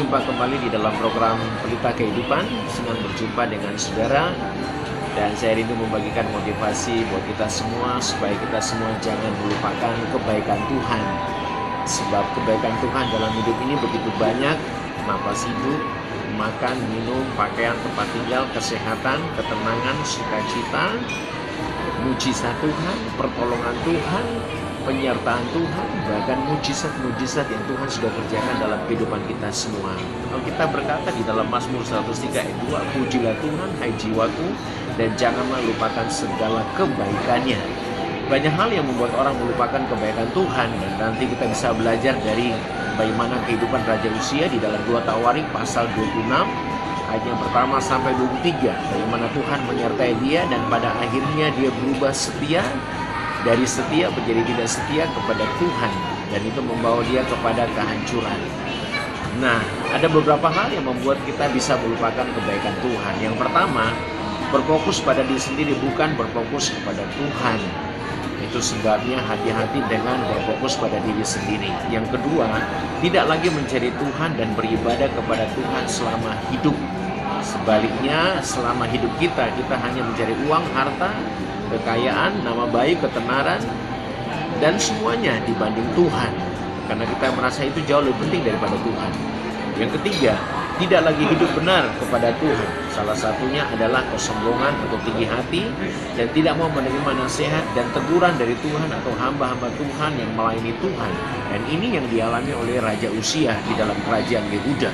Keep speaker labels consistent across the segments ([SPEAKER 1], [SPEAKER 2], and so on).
[SPEAKER 1] Berjumpa kembali di dalam program Pelita Kehidupan. Senang berjumpa dengan saudara. Dan saya rindu membagikan motivasi buat kita semua, supaya kita semua jangan melupakan kebaikan Tuhan. Sebab kebaikan Tuhan dalam hidup ini begitu banyak. Napas hidup, makan, minum, pakaian, tempat tinggal, kesehatan, ketenangan, sukacita, mujizat Tuhan, pertolongan Tuhan, penyertaan Tuhan, bahkan mujizat-mujizat yang Tuhan sudah kerjakan dalam kehidupan kita semua. Kalau kita berkata di dalam Mazmur 103 ayat 2, pujilah Tuhan, hai jiwaku, dan janganlah lupakan segala kebaikannya. Banyak hal yang membuat orang melupakan kebaikan Tuhan, dan nanti kita bisa belajar dari bagaimana kehidupan Raja Uzia di dalam 2 Tawarik pasal 26 ayat yang pertama sampai 23, bagaimana Tuhan menyertai dia dan pada akhirnya dia berubah setia, dari setia menjadi tidak setia kepada Tuhan, dan itu membawa dia kepada kehancuran. Nah, ada beberapa hal yang membuat kita bisa melupakan kebaikan Tuhan. Yang pertama, berfokus pada diri sendiri, bukan berfokus kepada Tuhan. Itu sebabnya hati-hati dengan berfokus pada diri sendiri. Yang kedua, tidak lagi mencari Tuhan dan beribadah kepada Tuhan selama hidup. Sebaliknya, selama hidup kita hanya mencari uang, harta, kekayaan, nama baik, ketenaran, dan semuanya dibanding Tuhan. Karena kita merasa itu jauh lebih penting daripada Tuhan. Yang ketiga, tidak lagi hidup benar kepada Tuhan. Salah satunya adalah kesombongan atau tinggi hati, dan tidak mau menerima nasihat dan teguran dari Tuhan atau hamba-hamba Tuhan yang melayani Tuhan. Dan ini yang dialami oleh Raja Uzia di dalam kerajaan Yehuda,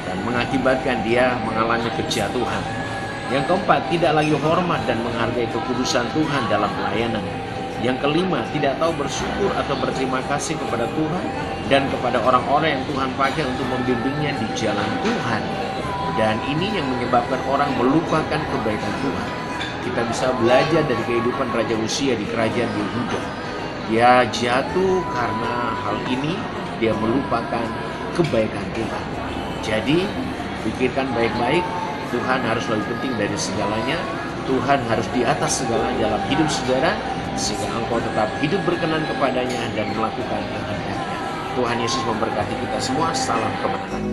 [SPEAKER 1] dan mengakibatkan dia mengalami kejatuhan. Yang keempat, tidak lagi hormat dan menghargai kekudusan Tuhan dalam pelayanan. Yang kelima, tidak tahu bersyukur atau berterima kasih kepada Tuhan dan kepada orang-orang yang Tuhan pakai untuk membimbingnya di jalan Tuhan. Dan ini yang menyebabkan orang melupakan kebaikan Tuhan. Kita bisa belajar dari kehidupan Raja Uzia di kerajaan Yehuda. Dia jatuh karena hal ini, dia melupakan kebaikan Tuhan. Jadi, pikirkan baik-baik, Tuhan harus lebih penting dari segalanya. Tuhan harus di atas segalanya dalam hidup saudara, sehingga engkau tetap hidup berkenan kepadanya dan melakukan kehendaknya. Tuhan Yesus memberkati kita semua. Salam kemenangan.